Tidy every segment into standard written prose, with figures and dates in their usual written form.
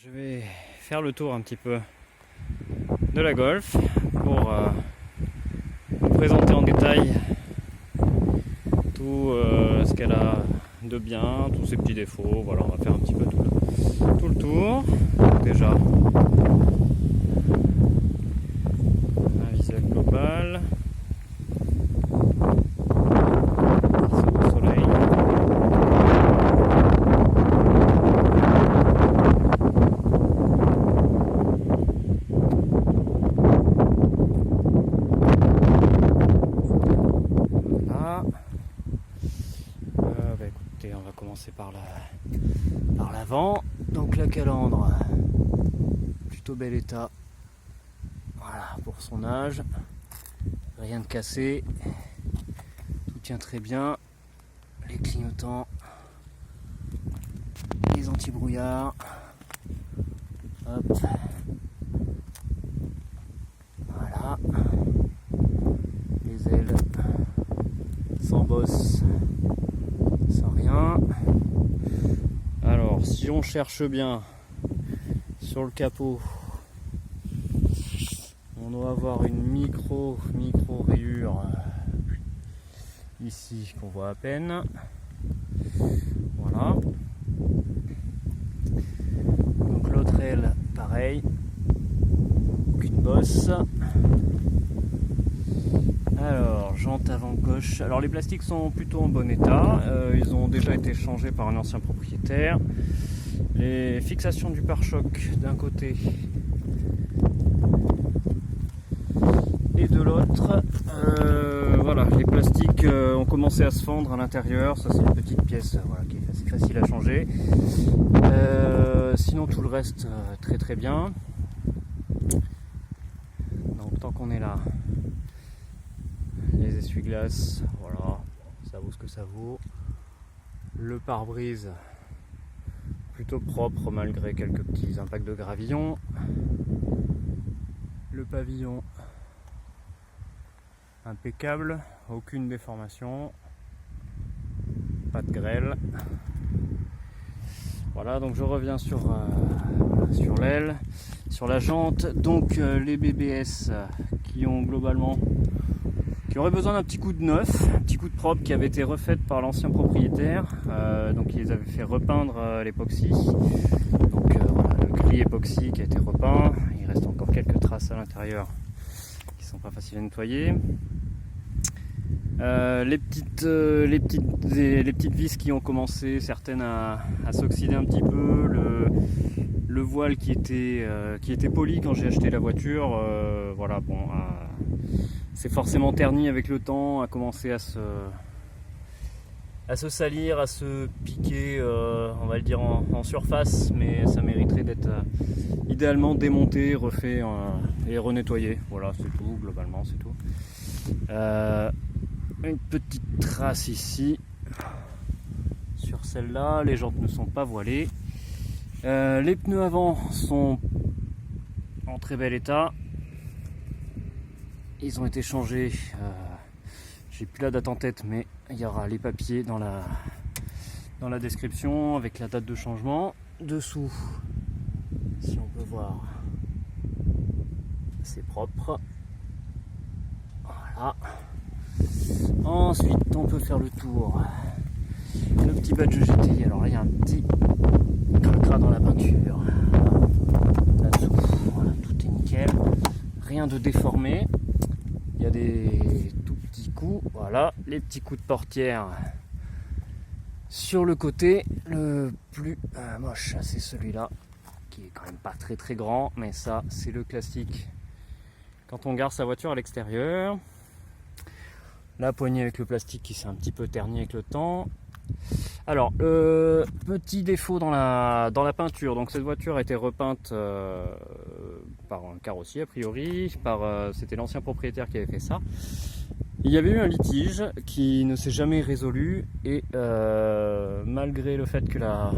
Je vais faire le tour un petit peu de la Golf pour vous présenter en détail tout ce qu'elle a de bien, tous ses petits défauts. Voilà, on va faire un petit peu tout le tour. Donc déjà, un visuel global. Au soleil. Écoutez, on va commencer par l'avant. Donc la calandre, plutôt bel état. Voilà, pour son âge. Rien de cassé. Tout tient très bien. Les clignotants. Les anti-brouillards. Hop. Voilà. Les ailes sans bosse. Sans rien. Alors si on cherche bien sur le capot, on doit avoir une micro rayure ici qu'on voit à peine. Voilà. Donc l'autre aile pareil, aucune bosse. Alors, jante avant gauche. Alors les plastiques sont plutôt en bon état. Ils ont déjà été changés par un ancien propriétaire. Les fixations du pare-choc d'un côté et de l'autre. Voilà, les plastiques ont commencé à se fendre à l'intérieur. Ça c'est une petite pièce voilà, qui est assez facile à changer. Sinon tout le reste très bien. Donc tant qu'on est là. Les essuie-glaces, voilà, ça vaut ce que ça vaut. Le pare-brise, plutôt propre malgré quelques petits impacts de gravillon. Le pavillon, impeccable, aucune déformation, pas de grêle. Voilà, donc je reviens sur l'aile, sur la jante. Donc les BBS qui ont globalement qui aurait besoin d'un petit coup de neuf, un petit coup de propre qui avait été refait par l'ancien propriétaire. Donc ils avaient fait repeindre l'époxy. Donc voilà, le gris époxy qui a été repeint. Il reste encore quelques traces à l'intérieur qui sont pas faciles à nettoyer. Les petites vis qui ont commencé, certaines à s'oxyder un petit peu. Le voile qui était poli quand j'ai acheté la voiture. Voilà, bon. C'est forcément terni avec le temps, a commencé à se salir, à se piquer, on va le dire en surface, mais ça mériterait d'être idéalement démonté, refait et renettoyé. Voilà, c'est tout, globalement, c'est tout. Une petite trace ici, sur celle-là, les jantes ne sont pas voilées. Les pneus avant sont en très bel état. Ils ont été changés, j'ai plus la date en tête, mais il y aura les papiers dans la description avec la date de changement. Dessous, si on peut voir, c'est propre. Voilà. Ensuite, on peut faire le tour. Le petit badge GTI, alors là il y a un petit cracra dans la peinture. Là-dessous, voilà, tout est nickel. Rien de déformé. Il y a des tout petits coups, voilà, les petits coups de portière sur le côté. Le plus moche, c'est celui-là, qui est quand même pas très grand, mais ça, c'est le classique. Quand on garde sa voiture à l'extérieur, la poignée avec le plastique qui s'est un petit peu terni avec le temps. Alors, petit défaut dans la peinture. Donc cette voiture a été repeinte par un carrossier a priori, c'était l'ancien propriétaire qui avait fait ça. Il y avait eu un litige qui ne s'est jamais résolu et malgré le fait que la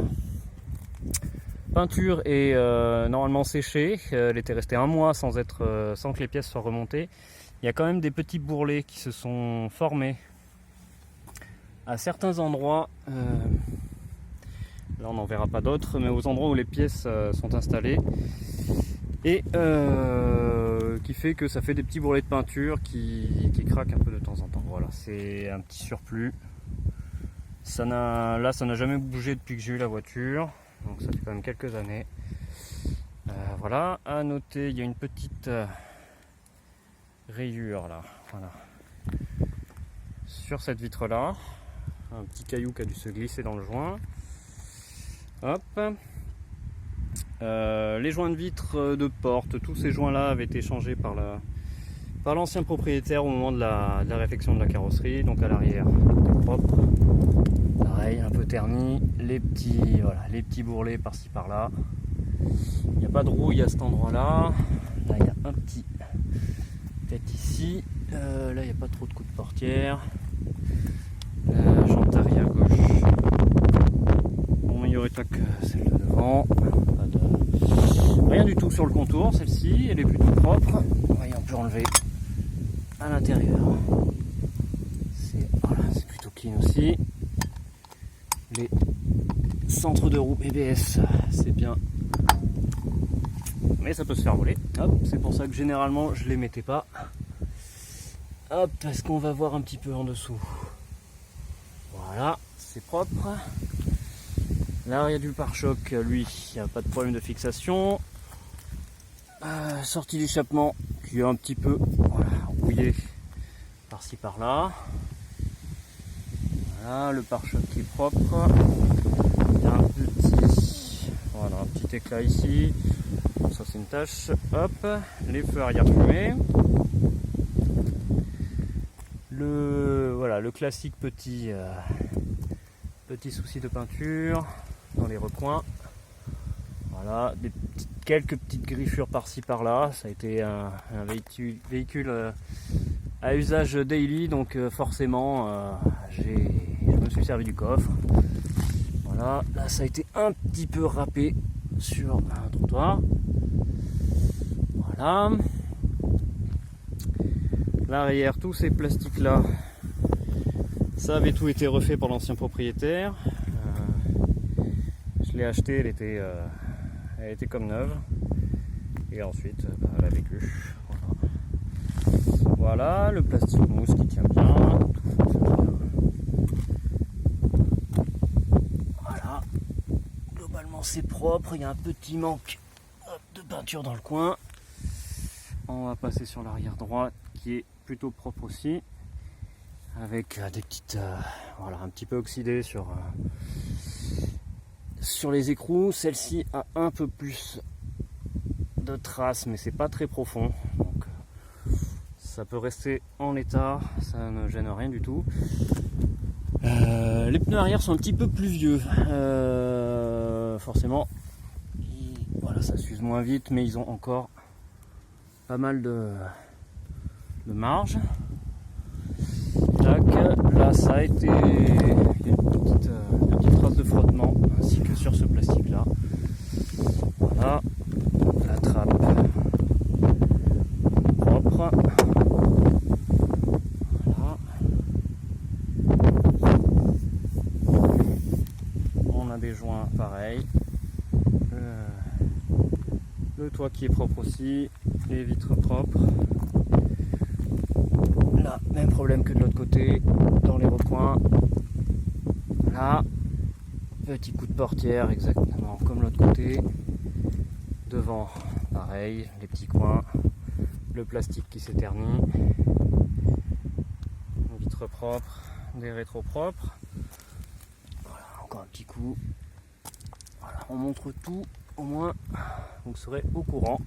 peinture est normalement séchée, elle était restée un mois sans que les pièces soient remontées, il y a quand même des petits bourrelets qui se sont formés à certains endroits Là on n'en verra pas d'autres, mais aux endroits où les pièces sont installées. Et qui fait que ça fait des petits bourrelets de peinture qui craquent un peu de temps en temps. Voilà, c'est un petit surplus. Là ça n'a jamais bougé depuis que j'ai eu la voiture, donc ça fait quand même quelques années. Voilà, à noter, il y a une petite rayure là, voilà, sur cette vitre là, un petit caillou qui a dû se glisser dans le joint. Hop. Les joints de vitre de porte, tous ces joints là avaient été changés par l'ancien propriétaire au moment de la réfection de la carrosserie. Donc à l'arrière, tout est propre, pareil, un peu terni, les petits bourrelets par-ci par-là. Il n'y a pas de rouille à cet endroit là. Là il y a un petit, peut-être ici. Là il n'y a pas trop de coups de portière. Jante arrière gauche, bon, il n'y aurait pas que celle de devant. Rien du tout sur le contour, celle-ci, elle est plutôt propre. Voyez, on peut enlever à l'intérieur. C'est plutôt clean aussi. Les centres de roue EBS, c'est bien. Mais ça peut se faire voler. Hop, c'est pour ça que généralement je les mettais pas. Hop, parce qu'on va voir un petit peu en dessous. Voilà, c'est propre. L'arrière du pare-choc, lui, il n'y a pas de problème de fixation. Sortie d'échappement qui est un petit peu rouillé par-ci par-là. Voilà, le pare-choc qui est propre. Il y a un petit éclat ici. Bon, ça c'est une tache. Hop, les feux arrière fumés. Le classique petit souci de peinture dans les recoins. Voilà, quelques petites griffures par-ci par-là. Ça a été un véhicule à usage daily, donc forcément je me suis servi du coffre. Voilà, là ça a été un petit peu râpé sur un trottoir. Voilà. L'arrière, tous ces plastiques là, ça avait tout été refait par l'ancien propriétaire. Je l'ai acheté, elle était comme neuve. Et ensuite, elle a vécu. Voilà, le plastique mousse qui tient bien. Tout fonctionne bien. Voilà. Globalement, c'est propre. Il y a un petit manque de peinture dans le coin. On va passer sur l'arrière droite qui est plutôt propre aussi. Avec des petites, un petit peu oxydé sur les écrous. Celle-ci a un peu plus de traces, mais c'est pas très profond, donc ça peut rester en état, ça ne gêne rien du tout. Les pneus arrière sont un petit peu plus vieux, forcément. Ça s'use moins vite, mais ils ont encore pas mal de marge. Là ça a été une petite trace de frottement ainsi que sur ce plastique là. Voilà, la trappe propre. Voilà. On a des joints pareils. Le toit qui est propre aussi, les vitres propres. Là, même problème que de l'autre côté, dans les recoins. Là, petit coup de portière exactement comme l'autre côté. Devant, pareil, les petits coins, le plastique qui s'est terni. Vitres propres, des rétros propres. Voilà, encore un petit coup. Voilà, on montre tout. Au moins, vous serez au courant.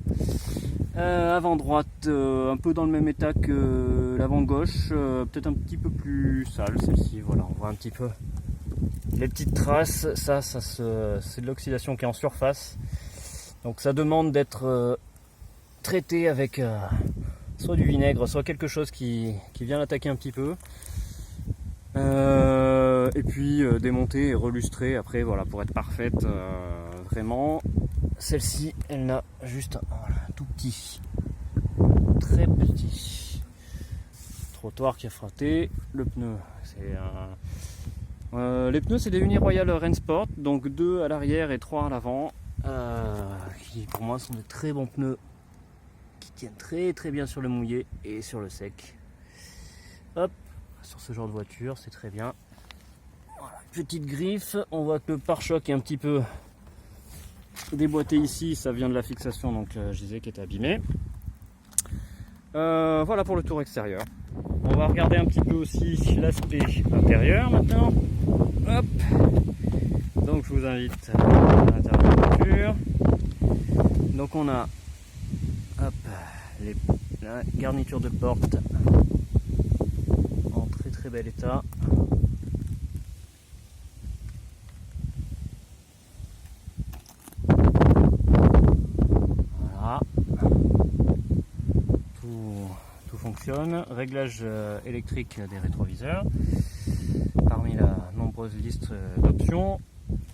Avant droite, un peu dans le même état que l'avant gauche, peut-être un petit peu plus sale celle-ci. Voilà, on voit un petit peu les petites traces. C'est de l'oxydation qui est en surface. Donc ça demande d'être traité avec soit du vinaigre, soit quelque chose qui vient l'attaquer un petit peu. Et puis démonter et relustrer après, voilà, pour être parfaite vraiment. Celle-ci, elle n'a juste un tout petit, très petit trottoir qui a frotté. Le pneu, c'est Les pneus, c'est des Uniroyal Rennsport, donc 2 à l'arrière et 3 à l'avant, qui pour moi sont de très bons pneus qui tiennent très très bien sur le mouillé et sur le sec. Hop, sur ce genre de voiture, c'est très bien. Voilà, petite griffe, on voit que le pare-choc est un petit peu déboîté ici, ça vient de la fixation, donc je disais qu'il était abîmé. Voilà pour le tour extérieur. On va regarder un petit peu aussi l'aspect intérieur maintenant. Hop. Donc je vous invite à l'intérieur de la voiture. Donc on a hop, la garniture de porte en très très bel état. Voilà. Tout fonctionne. Réglage électrique des rétroviseurs. Parmi la nombreuse liste d'options.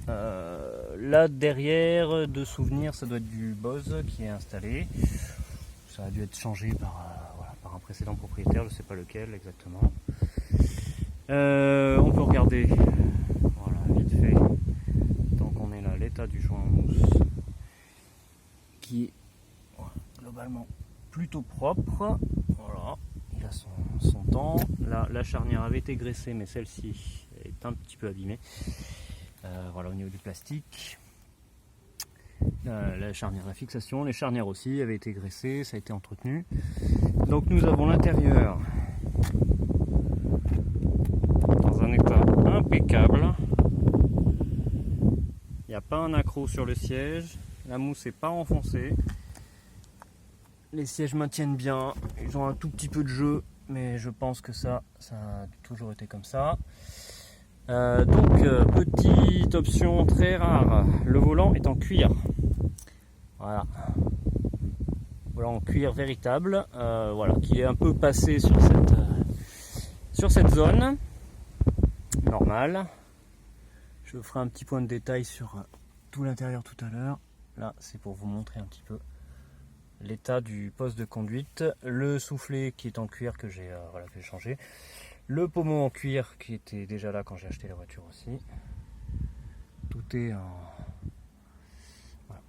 Là derrière, de souvenirs, ça doit être du Bose qui est installé. Ça a dû être changé par un précédent propriétaire, je ne sais pas lequel exactement. On peut regarder, voilà, vite fait, tant qu'on est là, l'état du joint en mousse, qui est globalement plutôt propre. Voilà, il a son temps. Là, la charnière avait été graissée, mais celle-ci est un petit peu abîmée. Voilà, au niveau du plastique. La charnière, la fixation, les charnières aussi avaient été graissées, ça a été entretenu. Donc nous avons l'intérieur dans un état impeccable. Il n'y a pas un accroc sur le siège, la mousse n'est pas enfoncée. Les sièges maintiennent bien, ils ont un tout petit peu de jeu, mais je pense que ça a toujours été comme ça. Petite option très rare, le volant est en cuir. Voilà, volant en cuir véritable, voilà, qui est un peu passé sur cette zone. Normal. Je ferai un petit point de détail sur tout l'intérieur tout à l'heure. Là, c'est pour vous montrer un petit peu l'état du poste de conduite, le soufflet qui est en cuir que j'ai changé, le pommeau en cuir qui était déjà là quand j'ai acheté la voiture aussi. Tout est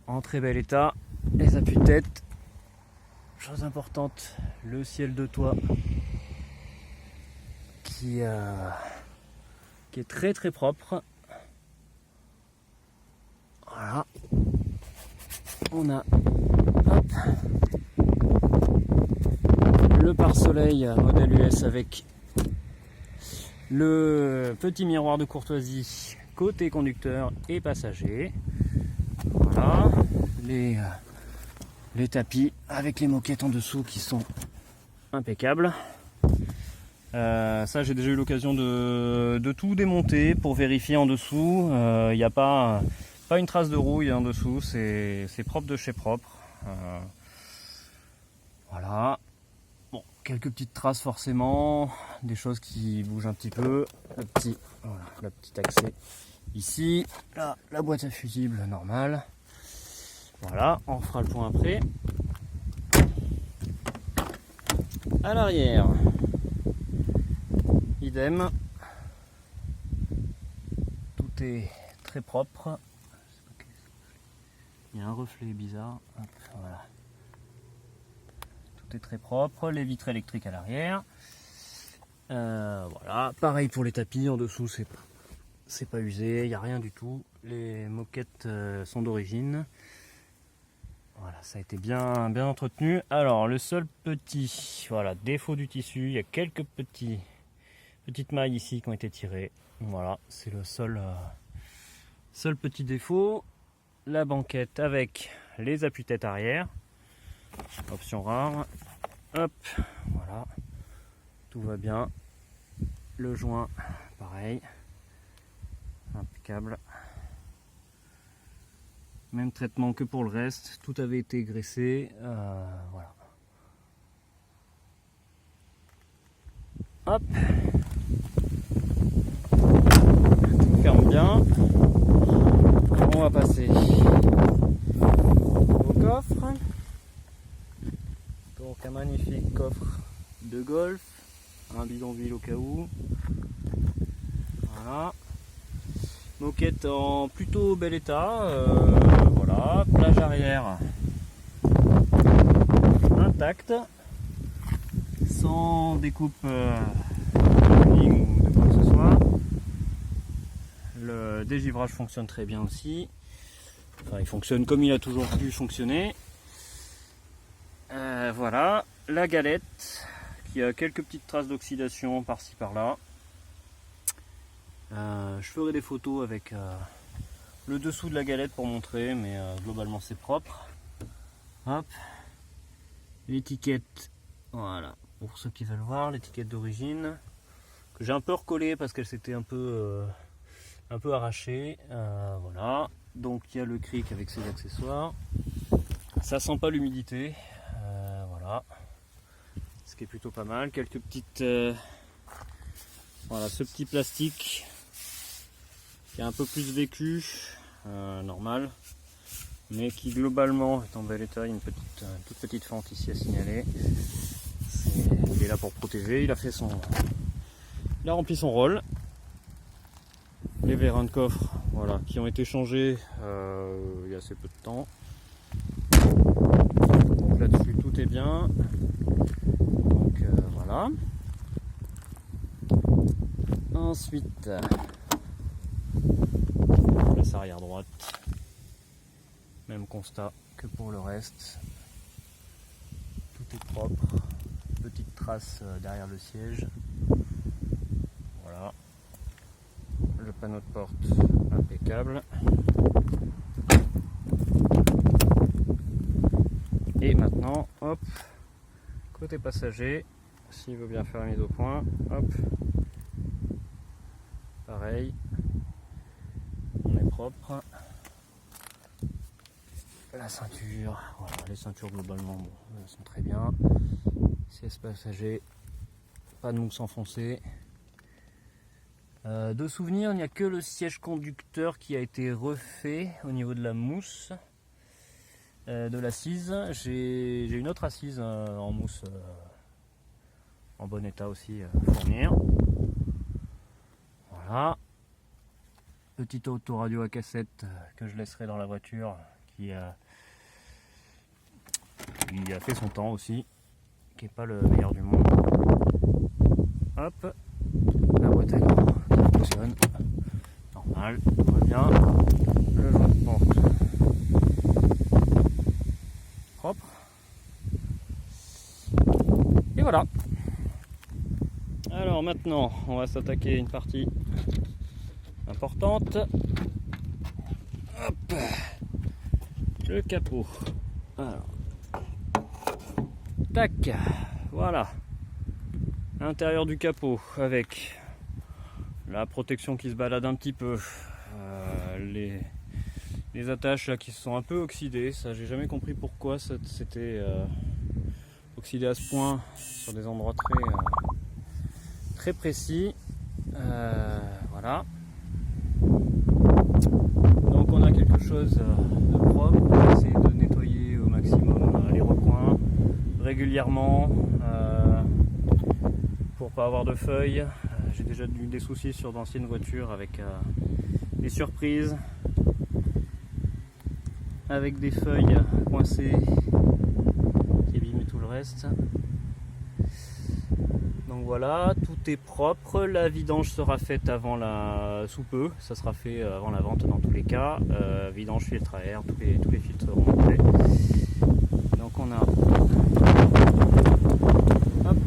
en très bel état. Les appuis-têtes, chose importante, le ciel de toit qui est très très propre. Voilà. On a le pare-soleil modèle US avec le petit miroir de courtoisie côté conducteur et passager. Voilà, les tapis avec les moquettes en dessous qui sont impeccables. Ça, j'ai déjà eu l'occasion de tout démonter pour vérifier en dessous. Il n'y a pas une trace de rouille en dessous, c'est propre de chez propre. Voilà. Bon, quelques petites traces forcément, des choses qui bougent un petit peu. Le petit accès ici, là, la boîte à fusible normale. Voilà, on fera le point après. À l'arrière, idem. Tout est très propre. Il y a un reflet bizarre. Hop, voilà. Tout est très propre. Les vitres électriques à l'arrière. Voilà. Pareil pour les tapis. En dessous, c'est pas usé. Il n'y a rien du tout. Les moquettes sont d'origine. Voilà, ça a été bien entretenu. Alors, le seul petit défaut du tissu, il y a quelques petites mailles ici qui ont été tirées. Voilà, c'est le seul petit défaut. La banquette avec les appuis-têtes arrière, option rare. Hop, voilà, tout va bien. Le joint, pareil, impeccable. Même traitement que pour le reste, tout avait été graissé. Voilà. Hop, tout ferme bien. On va passer au coffre. Donc un magnifique coffre de golf, un bidonville au cas où. Voilà. Moquette en plutôt bel état. Voilà, plage arrière intacte, sans découpe de ligne ou de quoi que ce soit. Le dégivrage fonctionne très bien aussi. Enfin, il fonctionne comme il a toujours pu fonctionner. Voilà, la galette qui a quelques petites traces d'oxydation par-ci par-là. Je ferai des photos avec le dessous de la galette pour montrer, mais globalement c'est propre. Hop, l'étiquette, voilà, pour ceux qui veulent voir, l'étiquette d'origine que j'ai un peu recollée parce qu'elle s'était un peu arrachée. Voilà, donc il y a le cric avec ses accessoires. Ça sent pas l'humidité, voilà, ce qui est plutôt pas mal. Quelques petites, voilà, ce petit plastique qui a un peu plus vécu, normal, mais qui globalement est en bel état. Il y a une toute petite fente ici à signaler. Il est là pour protéger. Il a rempli son rôle. Les vérins de coffre, voilà, qui ont été changés il y a assez peu de temps. Donc là-dessus tout est bien. Donc voilà. Ensuite, place arrière droite. Même constat que pour le reste. Tout est propre. Petite trace derrière le siège. Voilà. Le panneau de porte impeccable. Et maintenant, hop, côté passager, s'il veut bien faire la mise au point, hop, pareil, on est propre. La ceinture, voilà, les ceintures globalement bon, elles sont très bien. Siège passager, pas de mousse enfoncée. De souvenir, il n'y a que le siège conducteur qui a été refait au niveau de la mousse, de l'assise. J'ai une autre assise en mousse en bon état aussi à fournir. Voilà. Petite autoradio à cassette que je laisserai dans la voiture qui a fait son temps aussi, qui n'est pas le meilleur du monde. Hop, la boîte à gants qui fonctionne, normal, tout va bien. Le joint de porte propre. Et voilà. Alors maintenant, on va s'attaquer à une partie importante. Hop, le capot. Alors, tac, voilà. L'intérieur du capot avec la protection qui se balade un petit peu, les attaches là qui se sont un peu oxydées. Ça, j'ai jamais compris pourquoi c'était oxydé à ce point sur des endroits très précis. Voilà. Donc on a quelque chose de propre. On va essayer de nettoyer au maximum les recoins régulièrement pour pas avoir de feuilles. J'ai déjà eu des soucis sur d'anciennes voitures avec des surprises, avec des feuilles coincées qui abîmaient tout le reste. Donc voilà, tout est propre. La vidange sera faite avant sous peu. Ça sera fait avant la vente dans tous les cas. Vidange, filtre à air, tous les filtres seront faits. Donc on a hop,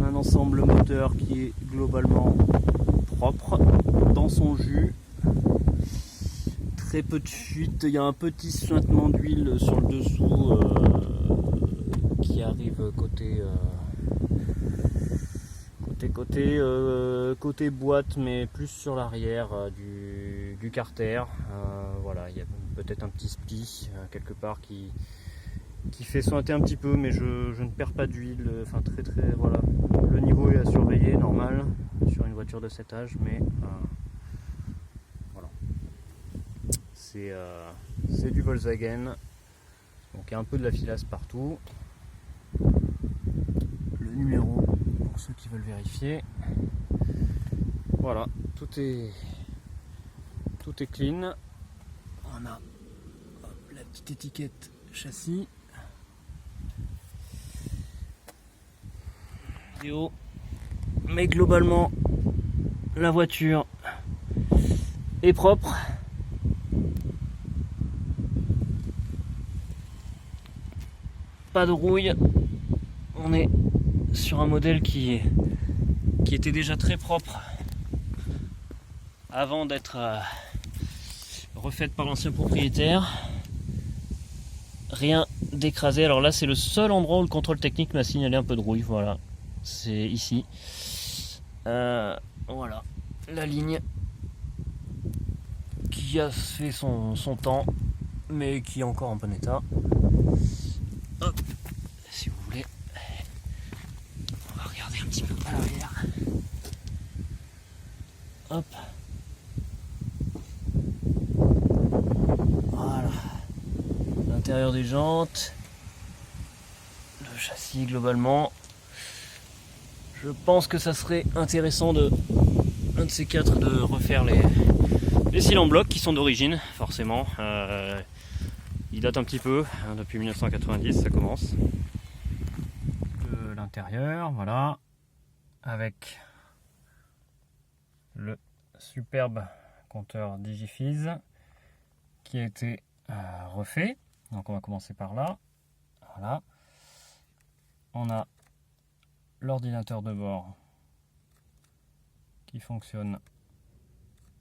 un ensemble moteur qui est globalement propre dans son jus. Très peu de fuite, il y a un petit suintement d'huile sur le dessous qui arrive côté boîte, mais plus sur l'arrière du carter. Voilà, il y a peut-être un petit spi quelque part qui fait sointer un petit peu, mais je ne perds pas d'huile. Enfin voilà, le niveau est à surveiller, normal sur une voiture de cet âge, mais voilà. C'est du Volkswagen, donc il y a un peu de la filasse partout. Le numéro, pour ceux qui veulent vérifier. Voilà, tout est clean. On a la petite étiquette châssis. Mais globalement, la voiture est propre. Pas de rouille. On est sur un modèle qui était déjà très propre avant d'être refaite par l'ancien propriétaire. Rien d'écrasé. Alors là, c'est le seul endroit où le contrôle technique m'a signalé un peu de rouille. Voilà, c'est ici. Voilà, la ligne qui a fait son temps, mais qui est encore en bon état. Hop, si vous voulez, on va regarder un petit peu à l'arrière. Hop. Voilà. L'intérieur des jantes. Le châssis globalement. Je pense que ça serait intéressant un de ces quatre de refaire les cils en bloc qui sont d'origine, forcément. Ils datent un petit peu, hein, depuis 1990 ça commence. L'intérieur, voilà, avec le superbe compteur Digiphys qui a été refait. Donc on va commencer par là. Voilà. On a l'ordinateur de bord qui fonctionne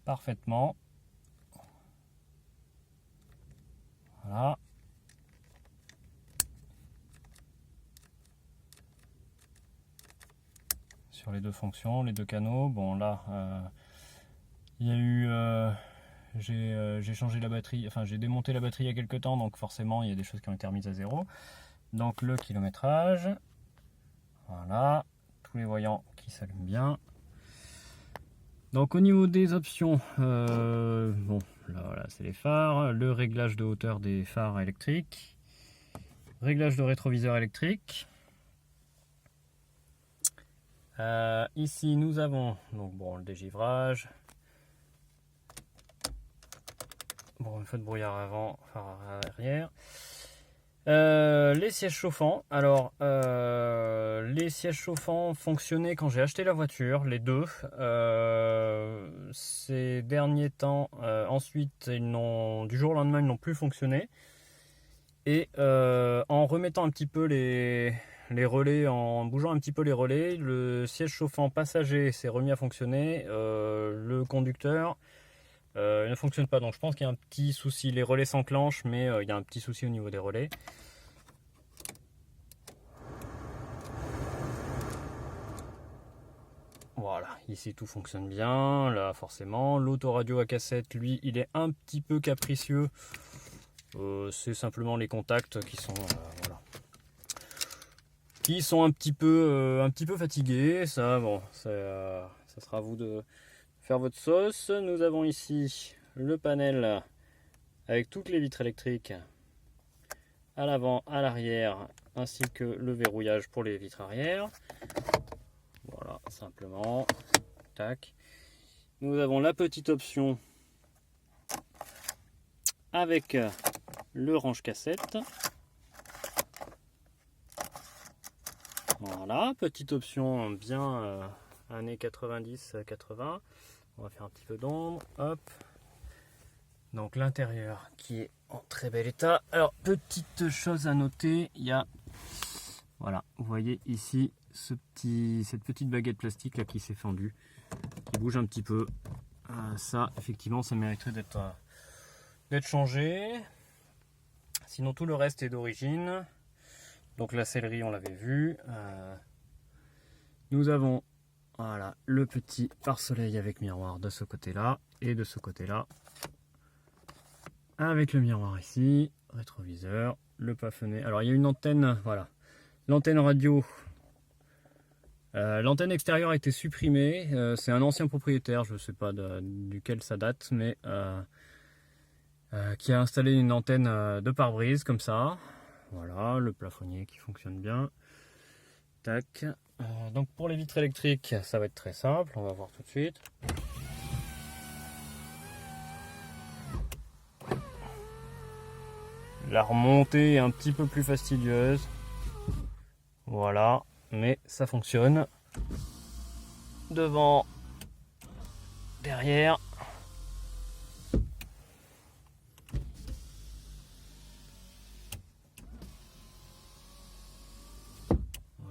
parfaitement. Voilà. Sur les deux fonctions, les deux canaux. Bon là, il y a eu... j'ai changé la batterie, enfin j'ai démonté la batterie il y a quelques temps, donc forcément il y a des choses qui ont été remises à zéro. Donc le kilométrage. Voilà. Tous les voyants qui s'allument bien. Donc au niveau des options, bon, là voilà, c'est les phares, le réglage de hauteur des phares électriques, réglage de rétroviseur électrique. Ici nous avons donc bon le dégivrage, bon un feu de brouillard avant, phare arrière. Les sièges chauffants. Alors, les sièges chauffants fonctionnaient quand j'ai acheté la voiture, les deux. Ces derniers temps, ensuite, du jour au lendemain, ils n'ont plus fonctionné. Et en remettant un petit peu les relais, en bougeant un petit peu les relais, le siège chauffant passager s'est remis à fonctionner. Le conducteur il ne fonctionne pas, donc je pense qu'il y a un petit souci. Les relais s'enclenchent, mais il y a un petit souci au niveau des relais. Voilà, ici tout fonctionne bien. Là, forcément, l'autoradio à cassette, lui, il est un petit peu capricieux. C'est simplement les contacts qui sont, voilà, qui sont un petit peu fatigués. Ça, bon, ça sera à vous de faire votre sauce. Nous avons ici le panel avec toutes les vitres électriques à l'avant, à l'arrière, ainsi que le verrouillage pour les vitres arrière. Voilà, simplement. Tac. Nous avons la petite option avec le range cassette. Voilà, petite option bien années 90-80. On va faire un petit peu d'ombre. Hop. Donc l'intérieur qui est en très bel état. Alors, petite chose à noter, il y a, voilà, vous voyez ici cette petite baguette plastique là qui s'est fendue, qui bouge un petit peu. Ça, effectivement, ça mériterait d'être changé. Sinon, tout le reste est d'origine. Donc la sellerie, on l'avait vu. Nous avons, voilà, le petit pare-soleil avec miroir de ce côté-là et de ce côté-là. Avec le miroir ici, rétroviseur, le plafonnet. Alors il y a une antenne, voilà, l'antenne radio. L'antenne extérieure a été supprimée. C'est un ancien propriétaire, je ne sais pas duquel ça date, mais qui a installé une antenne de pare-brise comme ça. Voilà, le plafonnier qui fonctionne bien. Tac. Donc pour les vitres électriques, ça va être très simple, on va voir tout de suite. La remontée est un petit peu plus fastidieuse. Voilà, mais ça fonctionne. Devant, derrière.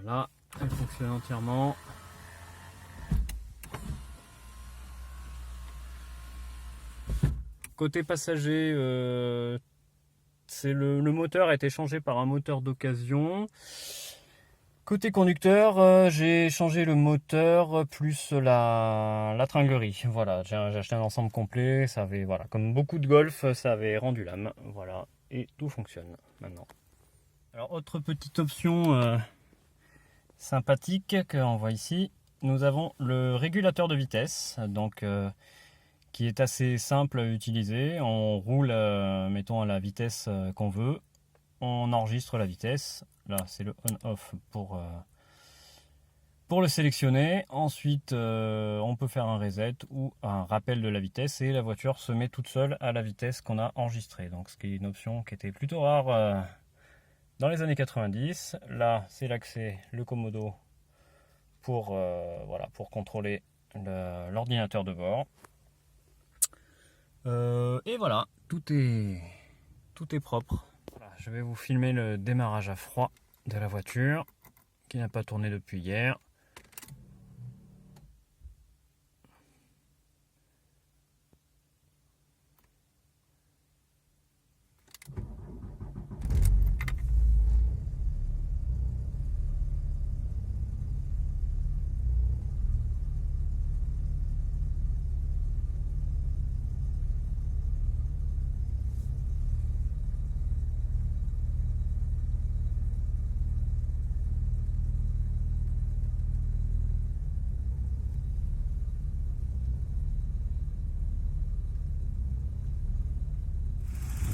Voilà, elle fonctionne entièrement. Côté passager, le moteur a été changé par un moteur d'occasion. Côté conducteur, j'ai changé le moteur plus la tringlerie. Voilà, j'ai acheté un ensemble complet. Ça avait, voilà, comme beaucoup de Golf, ça avait rendu l'âme. Voilà, et tout fonctionne maintenant. Alors, autre petite option sympathique qu'on voit ici, nous avons le régulateur de vitesse, donc qui est assez simple à utiliser. On roule, mettons, à la vitesse qu'on veut, on enregistre la vitesse. Là, c'est le on-off pour le sélectionner. Ensuite, on peut faire un reset ou un rappel de la vitesse et la voiture se met toute seule à la vitesse qu'on a enregistrée. Donc, ce qui est une option qui était plutôt rare dans les années 90. Là, c'est l'accès, le commodo pour, voilà, pour contrôler l'ordinateur de bord. Et voilà, tout est propre. Voilà, je vais vous filmer le démarrage à froid de la voiture qui n'a pas tourné depuis hier.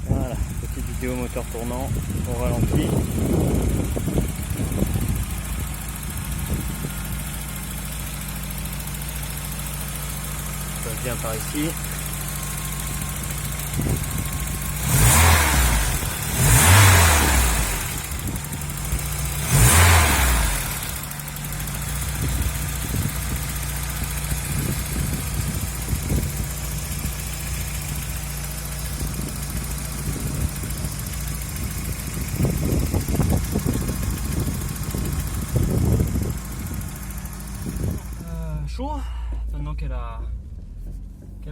Voilà, petite vidéo moteur tournant au ralenti. Ça vient par ici. Chaud, maintenant qu'elle a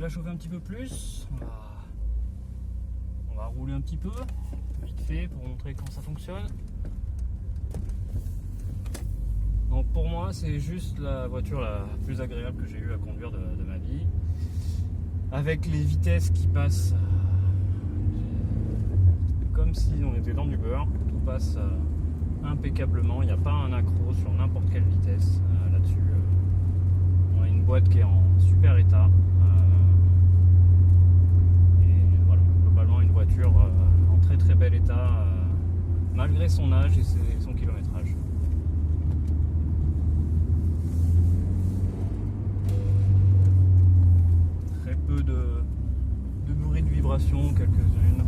chauffé un petit peu plus, on va rouler un petit peu, vite fait, pour montrer comment ça fonctionne. Donc pour moi, c'est juste la voiture la plus agréable que j'ai eu à conduire de ma vie. Avec les vitesses qui passent comme si on était dans du beurre, tout passe impeccablement, il n'y a pas un accro sur n'importe quelle vitesse là-dessus. On a une boîte qui est en super état. Et voilà, globalement une voiture en très très bel état, malgré son âge et son kilométrage. Très peu de bruit de vibration, quelques-unes.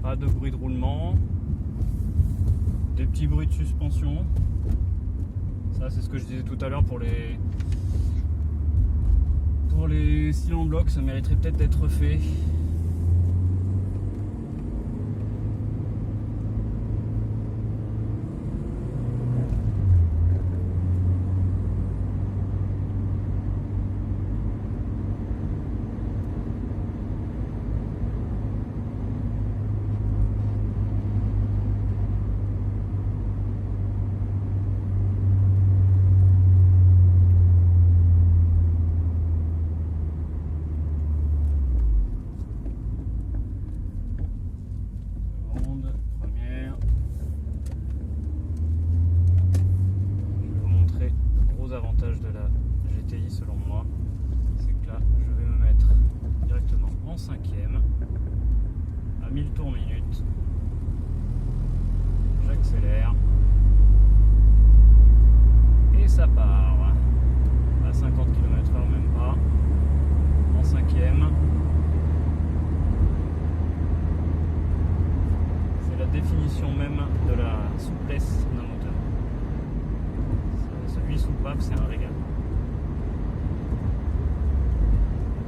Pas de bruit de roulement, des petits bruits de suspension. Ça, c'est ce que je disais tout à l'heure pour les cylindres blocs, ça mériterait peut-être d'être fait. à 1000 tours minute. J'accélère. Et ça part à 50 km/h, même pas. En cinquième. C'est la définition même de la souplesse d'un moteur. Celui soupape, c'est un régal.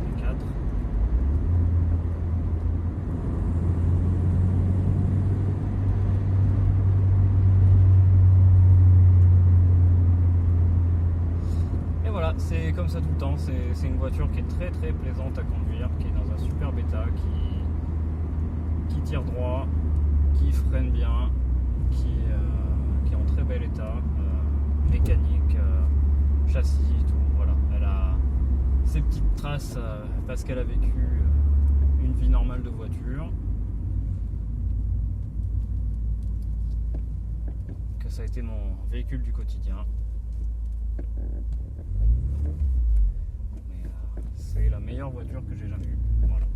Et 4. Voilà, c'est comme ça tout le temps, c'est une voiture qui est très très plaisante à conduire, qui est dans un superbe état, qui tire droit, qui freine bien, qui est en très bel état, mécanique, châssis, tout, voilà. Elle a ses petites traces parce qu'elle a vécu une vie normale de voiture, que ça a été mon véhicule du quotidien. C'est la meilleure voiture que j'ai jamais eue. Voilà.